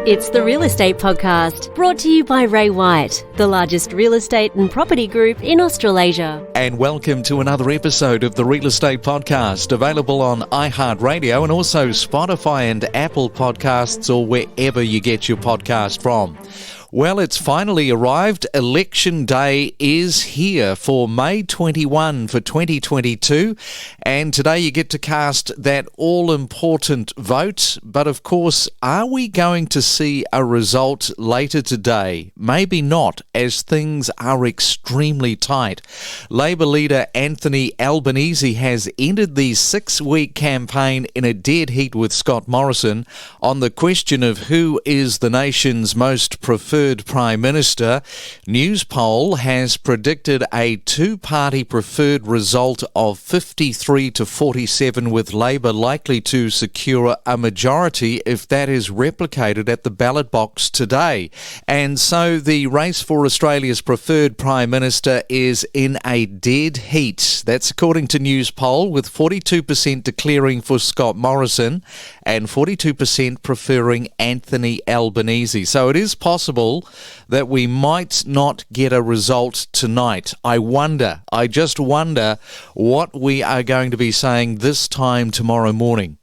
It's the Real Estate Podcast, brought to you by Ray White, the largest real estate and property group in Australasia. And welcome to another episode of the Real Estate Podcast, available on iHeartRadio and also Spotify and Apple Podcasts, or wherever you get your podcast from. Well, it's finally arrived. Election Day is here for May 21 for 2022. And today you get to cast that all-important vote. But of course, are we going to see a result later today? Maybe not, as things are extremely tight. Labor leader Anthony Albanese has ended the 6-week campaign in a dead heat with Scott Morrison on the question of who is the nation's most preferred Prime Minister. Newspoll has predicted a two-party preferred result of 53 to 47, with Labor likely to secure a majority if that is replicated at the ballot box today. And so the race for Australia's preferred Prime Minister is in a dead heat. That's according to Newspoll, with 42% declaring for Scott Morrison and 42% preferring Anthony Albanese. So it is possible that we might not get a result tonight. I just wonder what we are going to be saying this time tomorrow morning.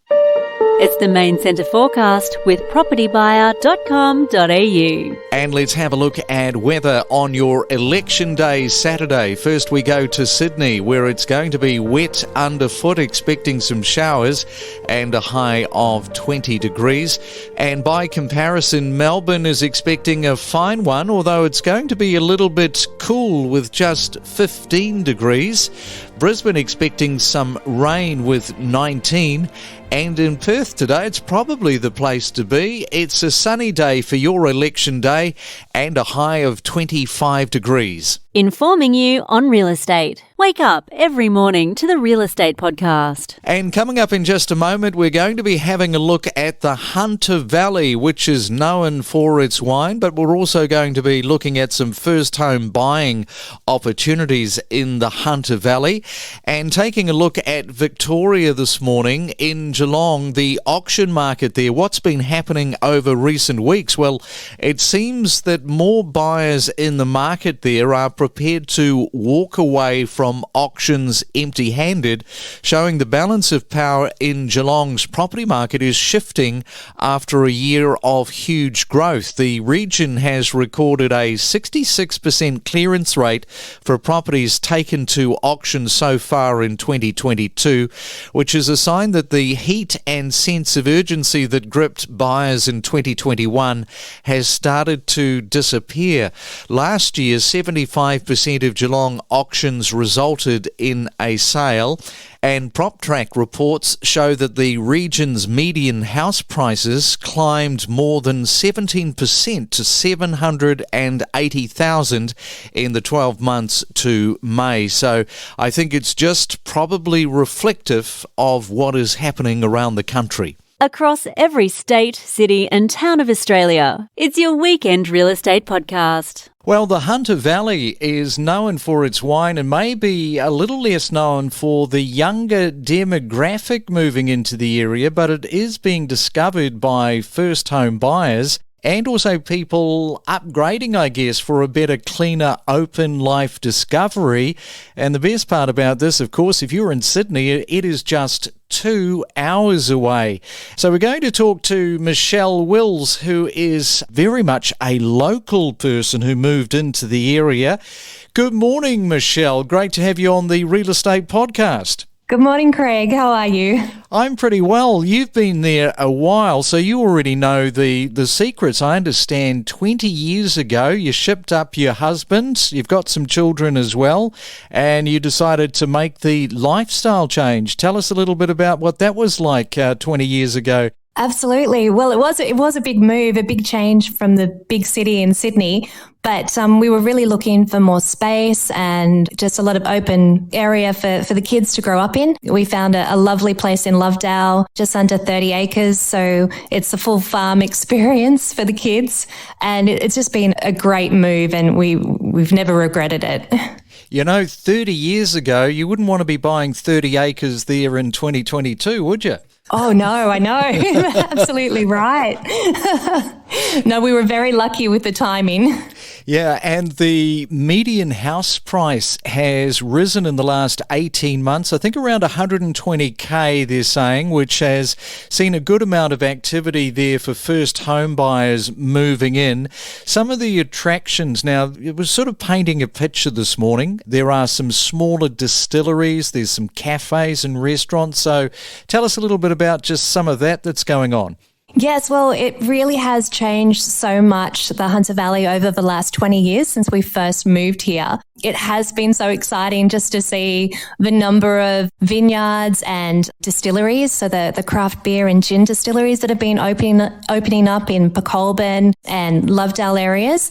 It's the Main Centre forecast with propertybuyer.com.au. And let's have a look at weather on your Election Day Saturday. First we go to Sydney, where it's going to be wet underfoot, expecting some showers and a high of 20 degrees. And by comparison, Melbourne is expecting a fine one, although it's going to be a little bit cool with just 15 degrees. Brisbane expecting some rain with 19. And in Perth today, it's probably the place to be. It's a sunny day for your election day and a high of 25 degrees. Informing you on real estate. Wake up every morning to the Real Estate Podcast. And coming up in just a moment, we're going to be having a look at the Hunter Valley, which is known for its wine, but we're also going to be looking at some first home buying opportunities in the Hunter Valley. And taking a look at Victoria this morning in Geelong, the auction market there. What's been happening over recent weeks? Well, it seems that more buyers in the market there are prepared to walk away from auctions empty-handed, showing the balance of power in Geelong's property market is shifting after a year of huge growth. The region has recorded a 66% clearance rate for properties taken to auction so far in 2022, which is a sign that the heat and sense of urgency that gripped buyers in 2021 has started to disappear. Last year, 75% of Geelong auctions resulted in a sale, and PropTrack reports show that the region's median house prices climbed more than 17% to $780,000 in the 12 months to May. So I think it's just probably reflective of what is happening around the country. Across every state, city and town of Australia, it's your weekend real estate podcast. Well, the Hunter Valley is known for its wine and may be a little less known for the younger demographic moving into the area, but it is being discovered by first home buyers and also people upgrading, I guess, for a better, cleaner, open life discovery. And the best part about this, of course, if you're in Sydney, it is just 2 hours away. So we're going to talk to Michelle Wills, who is very much a local person who moved into the area. Good morning, Michelle. Great to have you on the Real Estate Podcast. Good morning, Craig. How are you? I'm pretty well. You've been there a while, so you already know the secrets. I understand 20 years ago you shipped up your husband, you've got some children as well, and you decided to make the lifestyle change. Tell us a little bit about what that was like 20 years ago. Absolutely. Well, it was a big move, a big change from the big city in Sydney, but we were really looking for more space and just a lot of open area for the kids to grow up in. We found a lovely place in Lovedale, just under 30 acres, so it's a full farm experience for the kids, and it's just been a great move, and we've never regretted it. You know, 30 years ago, you wouldn't want to be buying 30 acres there in 2022, would you? Oh, no, I know. Absolutely right. No, we were very lucky with the timing. Yeah, and the median house price has risen in the last 18 months, I think around 120K they're saying, which has seen a good amount of activity there for first home buyers moving in. Some of the attractions, now it was sort of painting a picture this morning. There are some smaller distilleries, there's some cafes and restaurants, so tell us a little bit about just some of that that's going on. Yes, well, it really has changed so much, the Hunter Valley, over the last 20 years since we first moved here. It has been so exciting just to see the number of vineyards and distilleries, so the craft beer and gin distilleries that have been opening up in Pacolban and Lovedale areas.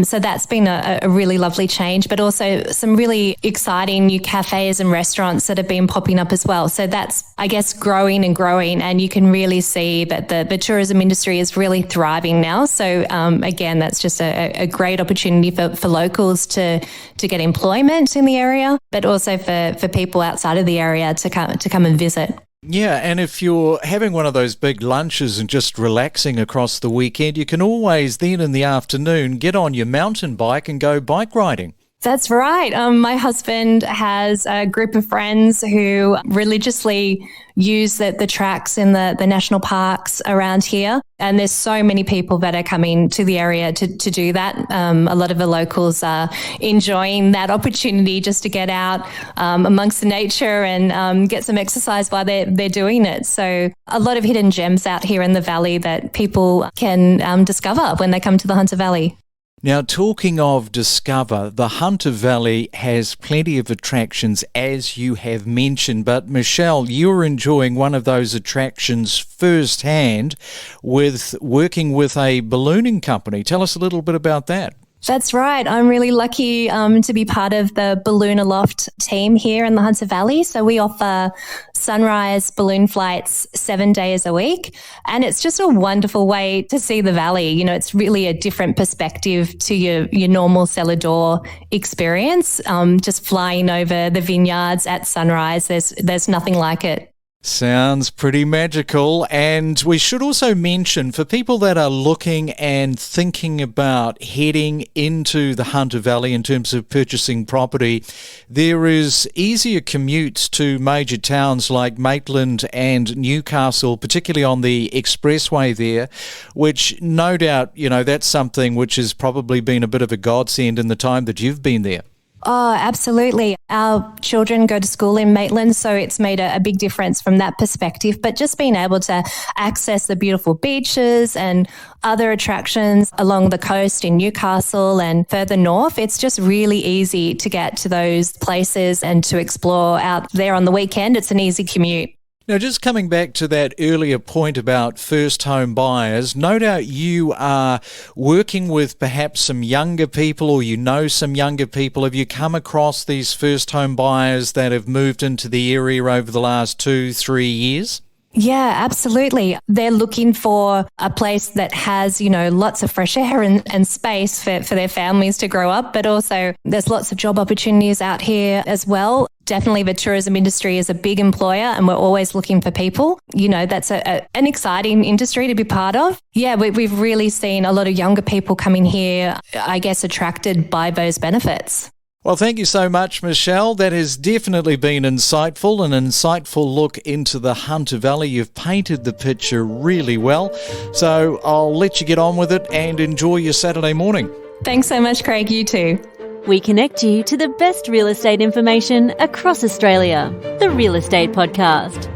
So that's been a really lovely change, but also some really exciting new cafes and restaurants that have been popping up as well. So that's, I guess, growing, and you can really see that the tourism industry is really thriving now. So again, that's just a great opportunity for locals to get employment in the area, but also for people outside of the area to come and visit. Yeah, and if you're having one of those big lunches and just relaxing across the weekend, you can always then in the afternoon get on your mountain bike and go bike riding. That's right. My husband has a group of friends who religiously use the tracks in the national parks around here. And there's so many people that are coming to the area to do that. A lot of the locals are enjoying that opportunity just to get out amongst the nature and get some exercise while they're doing it. So a lot of hidden gems out here in the valley that people can discover when they come to the Hunter Valley. Now, talking of discover, the Hunter Valley has plenty of attractions, as you have mentioned. But Michelle, you're enjoying one of those attractions firsthand with working with a ballooning company. Tell us a little bit about that. That's right. I'm really lucky to be part of the Balloon Aloft team here in the Hunter Valley. So we offer sunrise balloon flights 7 days a week. And it's just a wonderful way to see the valley. You know, it's really a different perspective to your normal cellar door experience. Just flying over the vineyards at sunrise. There's nothing like it. Sounds pretty magical. And we should also mention, for people that are looking and thinking about heading into the Hunter Valley in terms of purchasing property, there is easier commutes to major towns like Maitland and Newcastle, particularly on the expressway there, which no doubt, you know, that's something which has probably been a bit of a godsend in the time that you've been there. Oh, absolutely. Our children go to school in Maitland, so it's made a big difference from that perspective. But just being able to access the beautiful beaches and other attractions along the coast in Newcastle and further north, it's just really easy to get to those places and to explore out there on the weekend. It's an easy commute. Now, just coming back to that earlier point about first home buyers, no doubt you are working with perhaps some younger people, or you know some younger people. Have you come across these first home buyers that have moved into the area over the last 2-3 years? Yeah, absolutely. They're looking for a place that has, you know, lots of fresh air and space for their families to grow up, but also there's lots of job opportunities out here as well. Definitely the tourism industry is a big employer and we're always looking for people. You know, that's an exciting industry to be part of. Yeah, we've really seen a lot of younger people coming here, I guess, attracted by those benefits. Well, thank you so much, Michelle. That has definitely been insightful, an insightful look into the Hunter Valley. You've painted the picture really well. So I'll let you get on with it and enjoy your Saturday morning. Thanks so much, Craig. You too. We connect you to the best real estate information across Australia. The Real Estate Podcast.